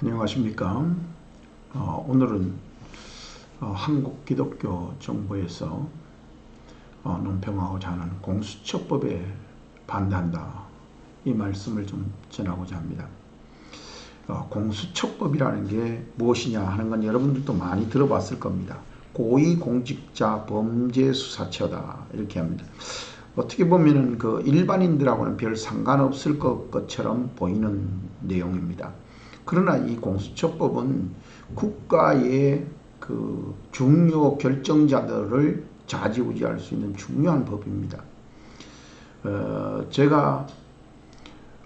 안녕하십니까. 오늘은 한국기독교정부에서 논평하고자 하는 공수처법에 반대한다, 이 말씀을 좀 전하고자 합니다. 공수처법이라는 게 무엇이냐 하는 건 여러분들도 많이 들어봤을 겁니다. 고위공직자 범죄수사처다, 이렇게 합니다. 어떻게 보면은 그 일반인들하고는 별 상관없을 것처럼 보이는 내용입니다. 그러나 이 공수처법은 국가의 그 중요 결정자들을 좌지우지할 수 있는 중요한 법입니다. 제가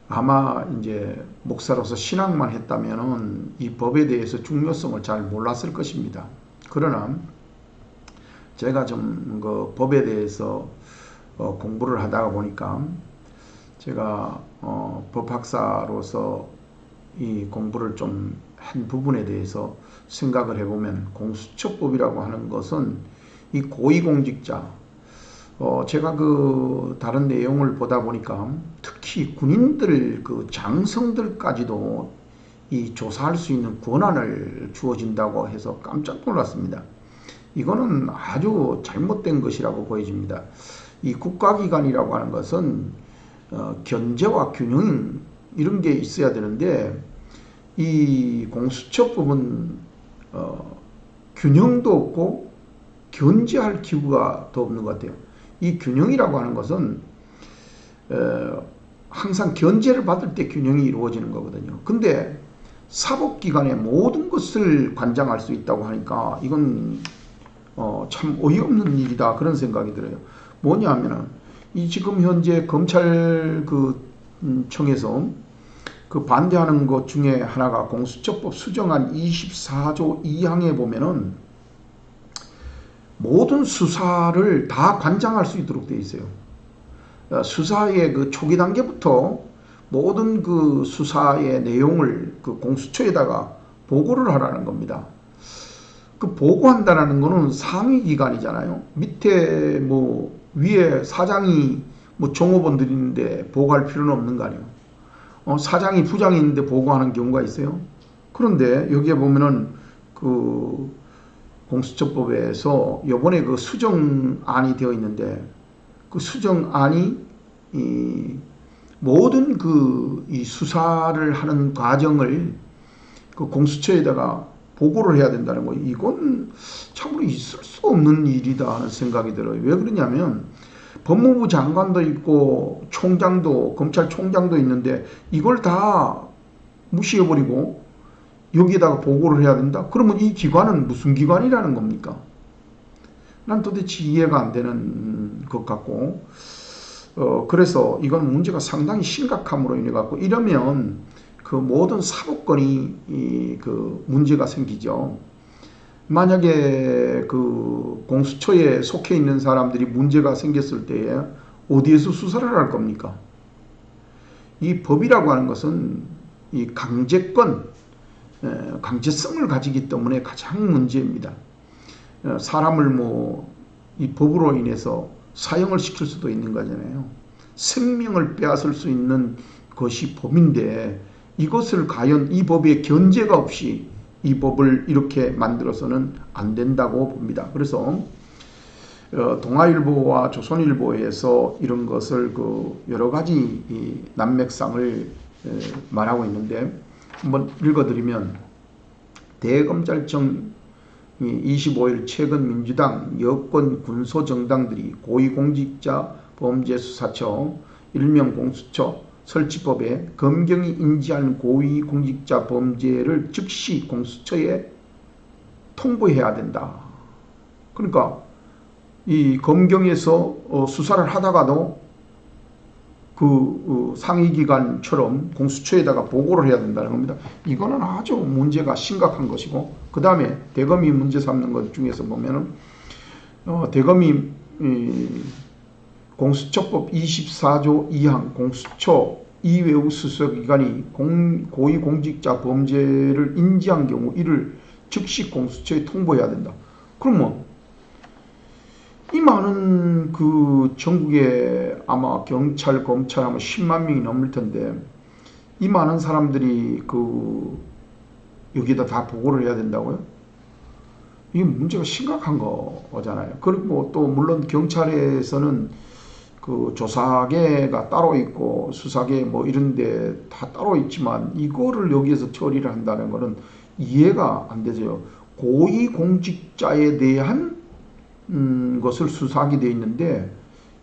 아마 이제 목사로서 신앙만 했다면은 이 법에 대해서 중요성을 잘 몰랐을 것입니다. 그러나 제가 좀 그 법에 대해서 공부를 하다가 보니까 제가 법학사로서 이 공부를 좀 한 부분에 대해서 생각을 해보면, 공수처법이라고 하는 것은 이 고위공직자, 제가 그 다른 내용을 보다 보니까 특히 군인들 그 장성들까지도 이 조사할 수 있는 권한을 주어진다고 해서 깜짝 놀랐습니다. 이거는 아주 잘못된 것이라고 보여집니다. 이 국가기관이라고 하는 것은 견제와 균형, 이런 게 있어야 되는데, 이 공수처법은 균형도 없고 견제할 기구가 더 없는 것 같아요. 이 균형이라고 하는 것은 항상 견제를 받을 때 균형이 이루어지는 거거든요. 근데 사법기관의 모든 것을 관장할 수 있다고 하니까 이건 참 어이없는 일이다, 그런 생각이 들어요. 뭐냐 하면은 이 지금 현재 검찰 청에서 그 반대하는 것 중에 하나가 공수처법 수정안 24조 2항에 보면은 모든 수사를 다 관장할 수 있도록 되어 있어요. 수사의 그 초기 단계부터 모든 그 수사의 내용을 그 공수처에다가 보고를 하라는 겁니다. 그 보고한다라는 거는 상위 기관이잖아요. 밑에 뭐 위에 사장이 뭐 종업원들이 있는데 보고할 필요는 없는 거 아니에요. 사장이 부장이 있는데 보고하는 경우가 있어요. 그런데 여기에 보면은 그 공수처법에서 요번에 그 수정안이 되어 있는데, 그 수정안이 이 모든 이 수사를 하는 과정을 그 공수처에다가 보고를 해야 된다는 거, 이건 참으로 있을 수 없는 일이다 하는 생각이 들어요. 왜 그러냐면 법무부 장관도 있고 총장도, 검찰총장도 있는데 이걸 다 무시해버리고 여기에다가 보고를 해야 된다? 그러면 이 기관은 무슨 기관이라는 겁니까? 난 도대체 이해가 안 되는 것 같고, 그래서 이건 문제가 상당히 심각함으로 인해 갖고, 이러면 그 모든 사법권이 그 문제가 생기죠. 만약에 그 공수처에 속해 있는 사람들이 문제가 생겼을 때에 어디에서 수사를 할 겁니까? 이 법이라고 하는 것은 이 강제성을 가지기 때문에 가장 문제입니다. 사람을 뭐 이 법으로 인해서 사형을 시킬 수도 있는 거잖아요. 생명을 빼앗을 수 있는 것이 법인데, 이것을 과연 이 법에 견제가 없이 이 법을 이렇게 만들어서는 안 된다고 봅니다. 그래서 동아일보와 조선일보에서 이런 것을 그 여러 가지 이 난맥상을 말하고 있는데, 한번 읽어드리면, 대검찰청 25일 최근 민주당 여권 군소정당들이 고위공직자 범죄수사처 일명 공수처 설치법에 검경이 인지한 고위공직자 범죄를 즉시 공수처에 통보해야 된다. 그러니까 이 검경에서 수사를 하다가도 그 상위기관처럼 공수처에다가 보고를 해야 된다는 겁니다. 이거는 아주 문제가 심각한 것이고, 그 다음에 대검이 문제 삼는 것 중에서 보면은 대검이 공수처법 24조 2항 공수처 이외의 수사기관이 고위공직자 범죄를 인지한 경우 이를 즉시 공수처에 통보해야 된다. 그러면 이 많은 그 전국에 아마 경찰, 검찰 아마 10만 명이 넘을 텐데, 이 많은 사람들이 그 여기다 다 보고를 해야 된다고요? 이게 문제가 심각한 거잖아요. 그리고 또 물론 경찰에서는 그 조사계가 따로 있고 수사계 뭐 이런데 다 따로 있지만 이거를 여기에서 처리를 한다는 거는 이해가 안 되죠. 고위공직자에 대한 것을 수사하게 돼 있는데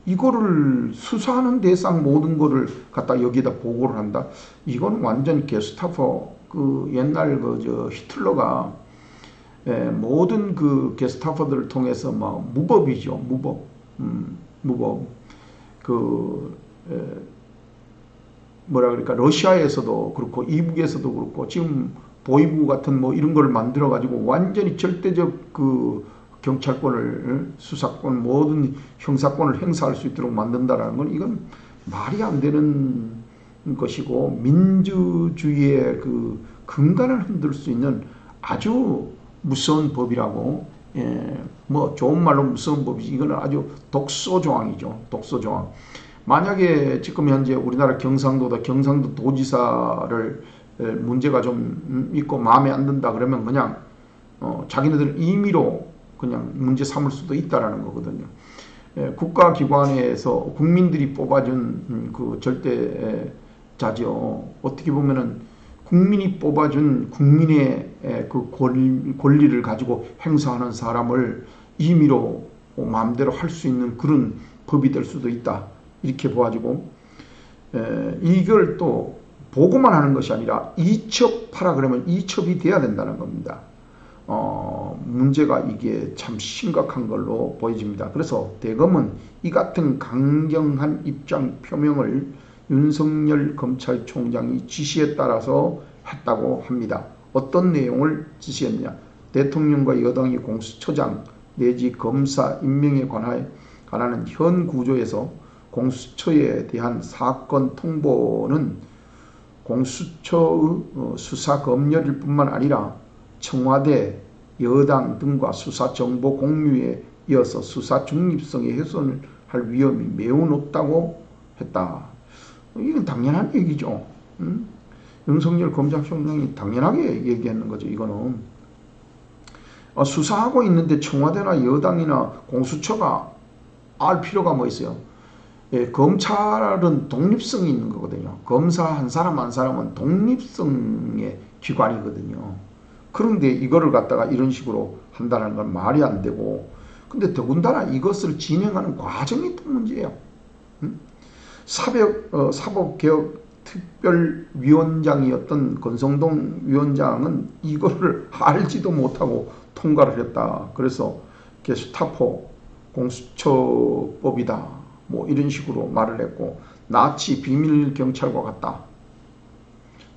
이거를 수사하는 대상 모든 거를 갖다 여기다 보고를 한다. 이건 완전 게스타포 그 옛날 그 히틀러가 모든 그 게스타포들을 통해서 막 무법이죠. 무법. 그 뭐라 그럴까 러시아에서도 그렇고 이북에서도 그렇고 지금 보이부 같은 뭐 이런 걸 만들어 가지고 완전히 절대적 그 경찰권을 수사권 모든 형사권을 행사할 수 있도록 만든다라는 건 이건 말이 안 되는 것이고 민주주의의 그 근간을 흔들 수 있는 아주 무서운 법이라고 뭐 좋은 말로 무서운 법이지 이거는 아주 독소 조항이죠. 독소 조항. 만약에 지금 현재 우리나라 경상도 도지사를 문제가 좀 있고 마음에 안 든다 그러면 그냥 자기네들 임의로 그냥 문제 삼을 수도 있다라는 거거든요. 국가기관에서 국민들이 뽑아준 그 절대자죠. 어떻게 보면은 국민이 뽑아준 국민의 그 권리를 가지고 행사하는 사람을 임의로 마음대로 할 수 있는 그런 법이 될 수도 있다. 이렇게 보아지고 이걸 또 보고만 하는 것이 아니라 이첩하라 그러면 이첩이 돼야 된다는 겁니다. 문제가 이게 참 심각한 걸로 보여집니다. 그래서 대검은 이 같은 강경한 입장 표명을 윤석열 검찰총장이 지시에 따라서 했다고 합니다. 어떤 내용을 지시했냐? 대통령과 여당이 공수처장 내지 검사 임명에 관한 현 구조에서 공수처에 대한 사건 통보는 공수처의 수사 검열일 뿐만 아니라 청와대, 여당 등과 수사 정보 공유에 이어서 수사 중립성의 훼손을 할 위험이 매우 높다고 했다. 이건 당연한 얘기죠. 윤석열 검찰총장이 당연하게 얘기하는 거죠. 이거는 수사하고 있는데 청와대나 여당이나 공수처가 알 필요가 뭐 있어요. 검찰은 독립성이 있는 거거든요. 검사 한 사람 한 사람은 독립성의 기관이거든요. 그런데 이거를 갖다가 이런 식으로 한다는 건 말이 안 되고, 근데 더군다나 이것을 진행하는 과정이 또 문제예요. 사법개혁특별위원장이었던 권성동 위원장은 이거를 알지도 못하고 통과를 했다. 그래서 게스타포 공수처법이다. 뭐 이런 식으로 말을 했고, 나치 비밀경찰과 같다.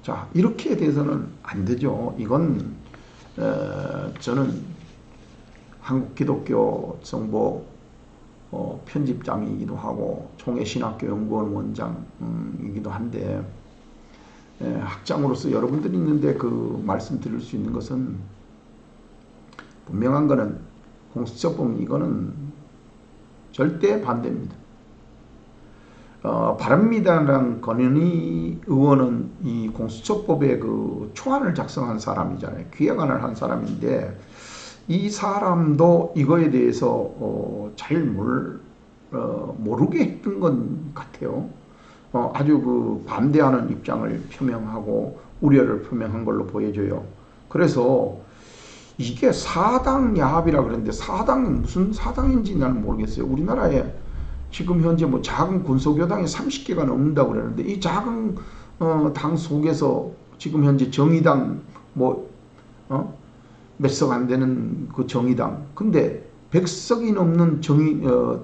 자, 이렇게 대해서는 안 되죠. 이건 저는 한국기독교 정보 편집장이기도 하고 총회신학교연구원 원장이기도 한데 학장으로서 여러분들이 있는데 그 말씀드릴 수 있는 것은 분명한 거는 공수처법 이거는 절대 반대입니다. 바른미래당 권은희 의원은 이 공수처법의 그 초안을 작성한 사람이잖아요. 기획안을 한 사람인데 이 사람도 이거에 대해서 잘 모르게 했던 것 같아요. 아주 그 반대하는 입장을 표명하고 우려를 표명한 걸로 보여져요. 그래서 이게 사당 야합이라 그랬는데 사당은 무슨 사당인지 나는 모르겠어요. 우리나라에 지금 현재 뭐 작은 군소교당이 30개가 넘는다고 그러는데 이 작은 당 속에서 지금 현재 정의당 뭐 몇 석 안 되는 그 정의당 근데 100석이 넘는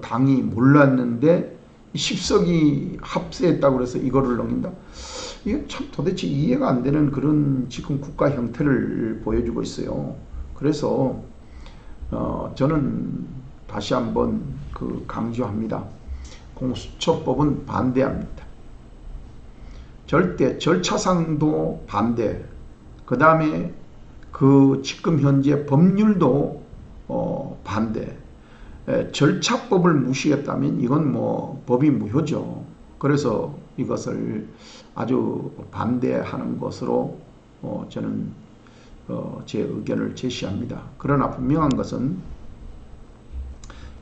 당이 몰랐는데 10석이 합세했다고 그래서 이거를 넘긴다. 이게 참 도대체 이해가 안 되는 그런 지금 국가 형태를 보여주고 있어요. 그래서 저는 다시 한번 강조합니다. 공수처법은 반대합니다. 절대 절차상도 반대. 그 다음에 그 지금 현재 법률도 반대. 절차법을 무시했다면 이건 뭐 법이 무효죠. 그래서 이것을 아주 반대하는 것으로 저는 제 의견을 제시합니다. 그러나 분명한 것은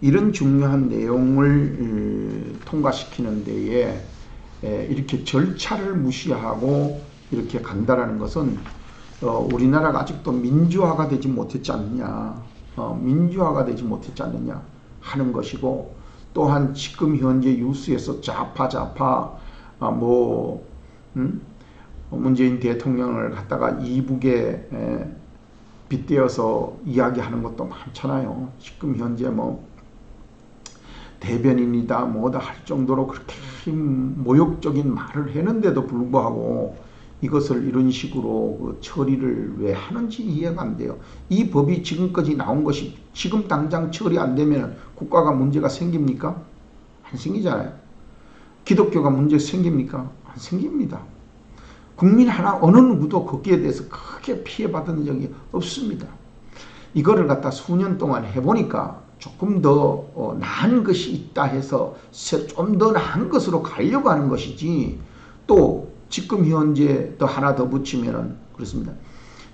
이런 중요한 내용을 통과시키는 데에 이렇게 절차를 무시하고 이렇게 간다라는 것은 우리나라가 아직도 민주화가 되지 못했지 않느냐, 민주화가 되지 못했지 않느냐 하는 것이고, 또한 지금 현재 뉴스에서 좌파 문재인 대통령을 갖다가 이북에 빗대어서 이야기하는 것도 많잖아요. 지금 현재 뭐 대변인이다 뭐다 할 정도로 그렇게 모욕적인 말을 했는데도 불구하고 이것을 이런 식으로 처리를 왜 하는지 이해가 안 돼요. 이 법이 지금까지 나온 것이 지금 당장 처리 안 되면 국가가 문제가 생깁니까? 안 생기잖아요. 기독교가 문제 생깁니까? 안 생깁니다. 국민 하나 어느 누구도 거기에 대해서 크게 피해받은 적이 없습니다. 이거를 갖다 수년 동안 해보니까 조금 더 나은 것이 있다 해서 좀 더 나은 것으로 가려고 하는 것이지, 또 지금 현재 또 하나 더 붙이면은 그렇습니다.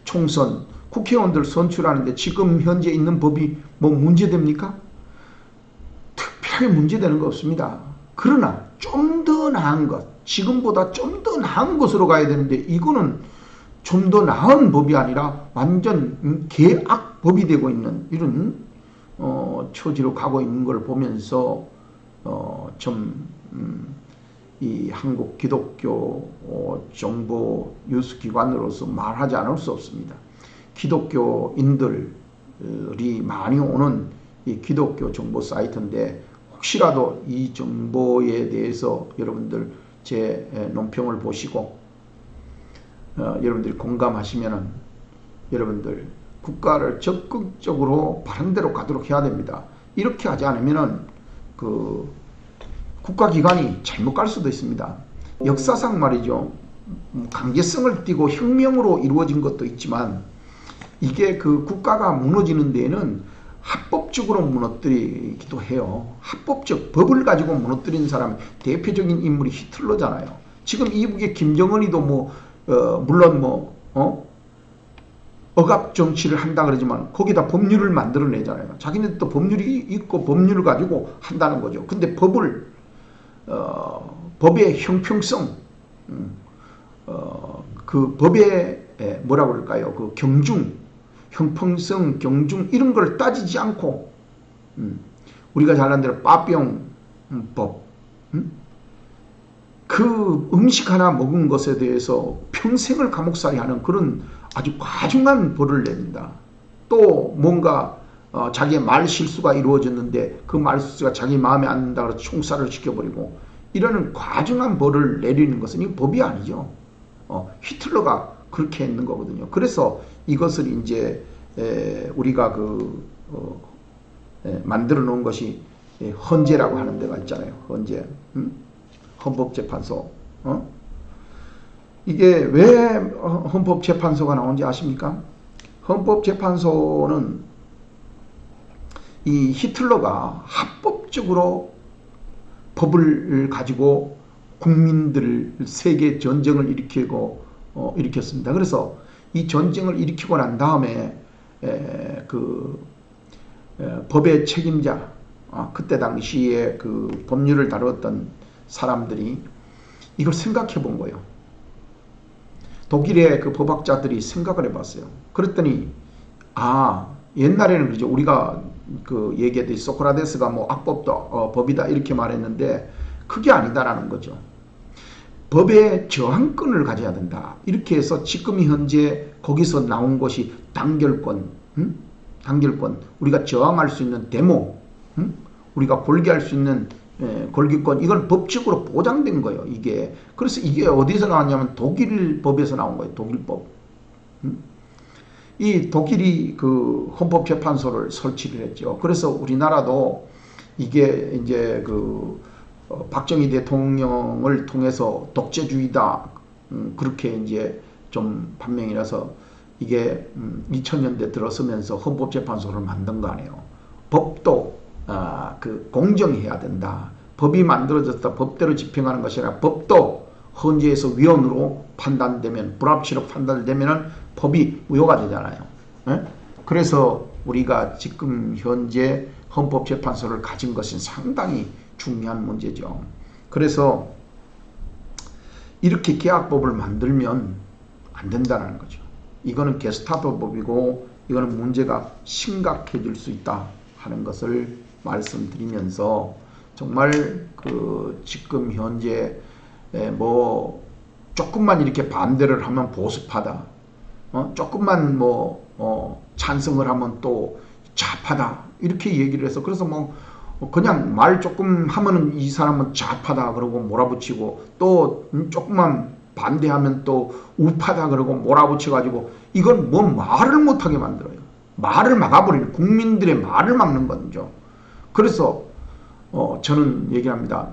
총선 국회의원들 선출하는데 지금 현재 있는 법이 뭐 문제됩니까? 특별하게 문제되는 거 없습니다. 그러나 좀 더 나은 것, 지금보다 좀 더 나은 것으로 가야 되는데 이거는 좀 더 나은 법이 아니라 완전 개악법이 되고 있는 이런 처지로 가고 있는 걸 보면서 이 한국 기독교 정보 뉴스기관으로서 말하지 않을 수 없습니다. 기독교인들이 많이 오는 이 기독교 정보 사이트인데, 혹시라도 이 정보에 대해서 여러분들 제 논평을 보시고 여러분들이 공감하시면은 여러분들 국가를 적극적으로 바른 대로 가도록 해야 됩니다. 이렇게 하지 않으면은 그 국가기관이 잘못 갈 수도 있습니다. 역사상 말이죠. 강제성을 띠고 혁명으로 이루어진 것도 있지만 이게 그 국가가 무너지는 데에는 합법적으로 무너뜨리기도 해요. 합법적 법을 가지고 무너뜨린 사람 대표적인 인물이 히틀러잖아요. 지금 이북의 김정은이도 물론 억압 정치를 한다 그러지만 거기다 법률을 만들어내잖아요. 자기네도 법률이 있고 법률을 가지고 한다는 거죠. 근데 법의 형평성, 그 법의 뭐라고 그럴까요? 그 경중, 형평성, 경중 이런 걸 따지지 않고 우리가 잘 아는 대로 빠병법, 그 음식 하나 먹은 것에 대해서 평생을 감옥살이 하는 그런 아주 과중한 벌을 냅니다. 또 뭔가 자기의 말 실수가 이루어졌는데 그 말 실수가 자기 마음에 안 든다 그래서 총살을 시켜버리고 이러는 과중한 벌을 내리는 것은 이 법이 아니죠. 히틀러가 그렇게 했는 거거든요. 그래서 이것을 이제 우리가 만들어 놓은 것이 헌재라고 하는 데가 있잖아요. 헌재, 헌법재판소. 이게 왜 헌법재판소가 나온지 아십니까? 헌법재판소는 이 히틀러가 합법적으로 법을 가지고 국민들 세계 전쟁을 일으켰습니다. 그래서 이 전쟁을 일으키고 난 다음에 법의 책임자, 그때 당시에 그 법률을 다뤘던 사람들이 이걸 생각해 본 거예요. 독일의 그 법학자들이 생각을 해봤어요. 그랬더니 옛날에는 그죠. 우리가 그 얘기했듯이 소크라테스가 악법도 법이다 이렇게 말했는데 그게 아니다라는 거죠. 법의 저항권을 가져야 된다. 이렇게 해서 지금 현재 거기서 나온 것이 단결권, 단결권, 우리가 저항할 수 있는 데모, 우리가 골기할 수 있는 골기권, 이건 법적으로 보장된 거예요. 이게 그래서 이게 어디서 나왔냐면 독일 법에서 나온 거예요. 독일법. 이 독일이 그 헌법재판소를 설치를 했죠. 그래서 우리나라도 이게 이제 박정희 대통령을 통해서 독재주의다 그렇게 이제 좀 판명이 나서 이게 2000년대 들어서면서 헌법재판소를 만든 거 아니에요. 법도 공정해야 된다. 법이 만들어졌다 법대로 집행하는 것이 아니라 법도 헌재에서 위헌으로 판단되면, 불합치로 판단되면 법이 무효가 되잖아요. 예? 그래서 우리가 지금 현재 헌법재판소를 가진 것은 상당히 중요한 문제죠. 그래서 이렇게 계약법을 만들면 안 된다는 거죠. 이거는 게스타포법이고 이거는 문제가 심각해질 수 있다 하는 것을 말씀드리면서, 정말 지금 현재 뭐 조금만 이렇게 반대를 하면 보수파다, 조금만 찬성을 하면 또 좌파다, 이렇게 얘기를 해서, 그래서 뭐 그냥 말 조금 하면은 이 사람은 좌파다 그러고 몰아붙이고, 또 조금만 반대하면 또 우파다 그러고 몰아붙여 가지고, 이건 뭐 말을 못하게 만들어요. 말을 막아버리는, 국민들의 말을 막는 거죠. 그래서 저는 얘기합니다.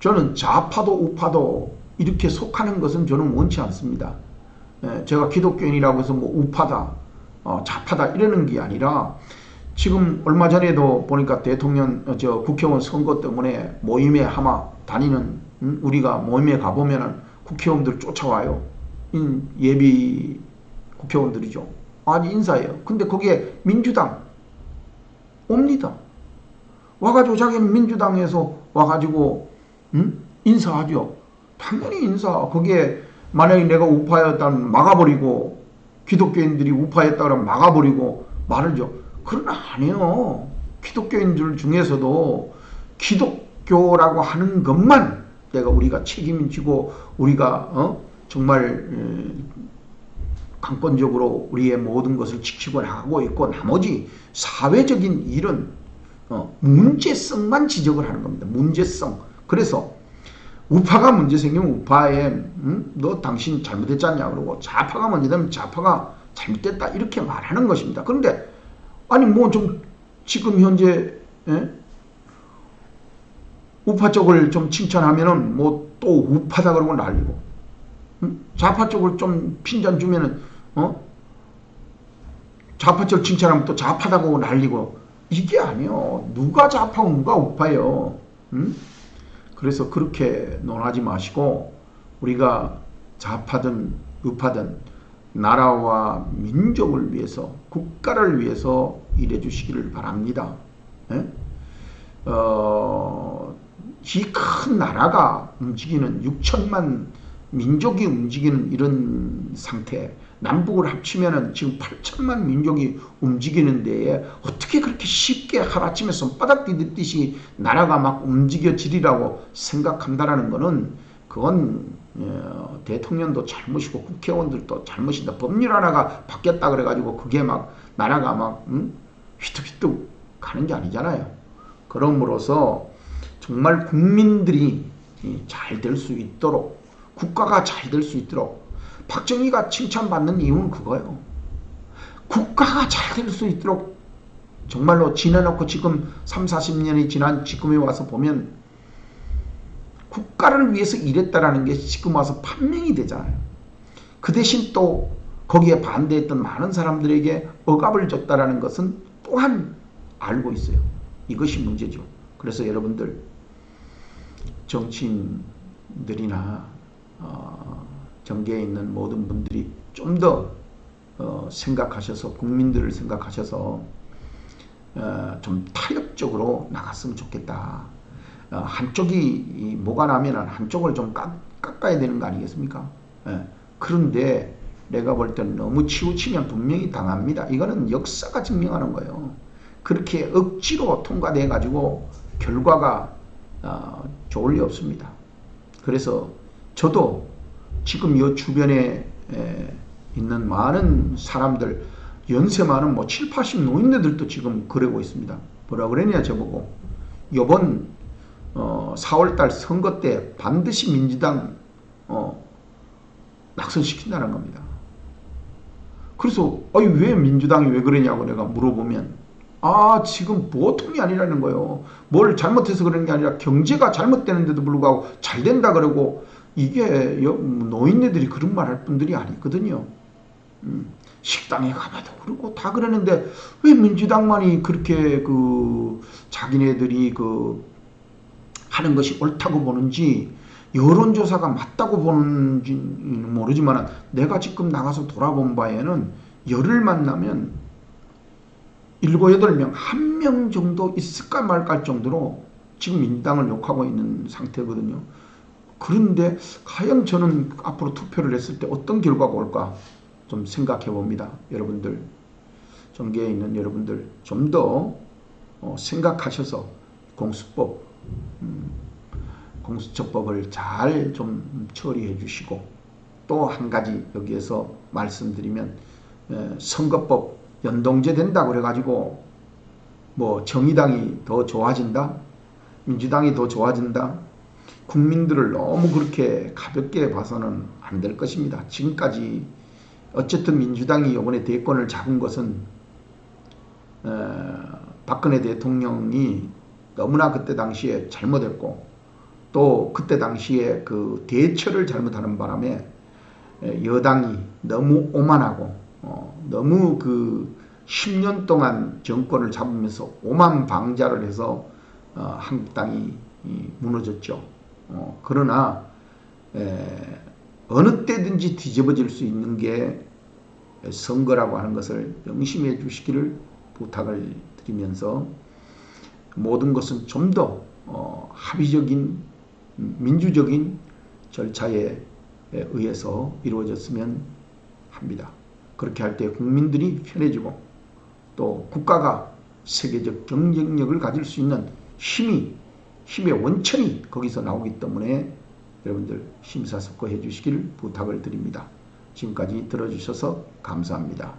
저는 좌파도 우파도 이렇게 속하는 것은 저는 원치 않습니다. 제가 기독교인이라고 해서 뭐 우파다 좌파다 이러는 게 아니라, 지금 얼마 전에도 보니까 대통령 국회의원 선거 때문에 모임에 아마 다니는, 우리가 모임에 가보면은 국회의원들 쫓아와요. 예비 국회의원들이죠. 아니 인사해요. 근데 거기에 민주당 옵니다. 와가지고 자기는 민주당에서 와가지고 인사하죠. 당연히 인사. 거기에 만약에 내가 우파였다면 막아버리고, 기독교인들이 우파였다 그러면 막아버리고 말을죠. 그러나 아니에요. 기독교인들 중에서도 기독교라고 하는 것만 우리가 책임지고, 우리가 정말 강권적으로 우리의 모든 것을 지키고 나가고 있고, 나머지 사회적인 일은 문제성만 지적을 하는 겁니다. 문제성. 그래서 우파가 문제 생기면 우파에 너 당신 잘못했지 않냐 그러고, 좌파가 문제되면 좌파가 잘못됐다 이렇게 말하는 것입니다. 그런데 아니 뭐 좀 지금 현재 우파 쪽을 좀 칭찬하면은 뭐 또 우파다 그러고 난리고, 좌파 쪽을 좀 핀잔 주면은 좌파 쪽 칭찬하면 또 좌파다고 난리고, 이게 아니요. 누가 좌파고 누가 우파예요. 그래서 그렇게 논하지 마시고, 우리가 좌파든 우파든 나라와 민족을 위해서, 국가를 위해서 일해 주시기를 바랍니다. 이 큰 나라가 움직이는, 6천만 민족이 움직이는 이런 상태, 남북을 합치면은 지금 8천만 민족이 움직이는 데에 어떻게 그렇게 쉽게 하루아침에 손바닥 뒤집듯이 나라가 막 움직여지리라고 생각한다라는 거는, 그건 대통령도 잘못이고 국회의원들도 잘못이다. 법률 하나가 바뀌었다 그래가지고 그게 막 나라가 막 휘뚝휘뚝 가는 게 아니잖아요. 그러므로서 정말 국민들이 잘 될 수 있도록, 국가가 잘 될 수 있도록, 박정희가 칭찬받는 이유는 그거예요. 국가가 잘 될 수 있도록 정말로 지내놓고 지금 30-40년이 지난 지금에 와서 보면 국가를 위해서 일했다라는 게 지금 와서 판명이 되잖아요. 그 대신 또 거기에 반대했던 많은 사람들에게 억압을 줬다라는 것은 또한 알고 있어요. 이것이 문제죠. 그래서 여러분들, 정치인들이나 정계에 있는 모든 분들이 좀 더 생각하셔서, 국민들을 생각하셔서 좀 타협적으로 나갔으면 좋겠다. 한쪽이 뭐가 나면 한쪽을 좀 깎아야 되는 거 아니겠습니까? 그런데 내가 볼 때는 너무 치우치면 분명히 당합니다. 이거는 역사가 증명하는 거예요. 그렇게 억지로 통과돼 가지고 결과가 좋을 리 없습니다. 그래서 저도 지금 이 주변에 있는 많은 사람들, 연세 많은 뭐 7, 80 노인네들도 지금 그러고 있습니다. 뭐라 그러냐 저보고, 이번 4월달 선거 때 반드시 민주당 낙선시킨다는 겁니다. 그래서 왜 민주당이 왜 그러냐고 내가 물어보면, 지금 보통이 아니라는 거예요. 뭘 잘못해서 그러는 게 아니라 경제가 잘못되는데도 불구하고 잘 된다 그러고, 이게 노인네들이 그런 말 할 분들이 아니거든요. 식당에 가봐도 그러고 다 그러는데 왜 민주당만이 그렇게 자기네들이 하는 것이 옳다고 보는지, 여론조사가 맞다고 보는지는 모르지만 내가 지금 나가서 돌아본 바에는 열을 만나면 7, 8명, 1명 정도 있을까 말까 할 정도로 지금 민주당을 욕하고 있는 상태거든요. 그런데 과연 저는 앞으로 투표를 했을 때 어떤 결과가 올까 좀 생각해 봅니다. 여러분들, 정계에 있는 여러분들 좀 더 생각하셔서 공수법, 공수처법을 잘 좀 처리해 주시고, 또 한 가지 여기에서 말씀드리면 선거법 연동제 된다 그래가지고 뭐 정의당이 더 좋아진다, 민주당이 더 좋아진다, 국민들을 너무 그렇게 가볍게 봐서는 안 될 것입니다. 지금까지 어쨌든 민주당이 이번에 대권을 잡은 것은 박근혜 대통령이 너무나 그때 당시에 잘못했고, 또 그때 당시에 그 대처를 잘못하는 바람에 여당이 너무 오만하고 너무 그 10년 동안 정권을 잡으면서 오만방자를 해서 한국당이 무너졌죠. 그러나 어느 때든지 뒤집어질 수 있는 게 선거라고 하는 것을 명심해 주시기를 부탁을 드리면서, 모든 것은 좀 더 합의적인 민주적인 절차에 의해서 이루어졌으면 합니다. 그렇게 할 때 국민들이 편해지고 또 국가가 세계적 경쟁력을 가질 수 있는 힘의 원천이 거기서 나오기 때문에 여러분들 심사숙고해 주시기를 부탁을 드립니다. 지금까지 들어주셔서 감사합니다.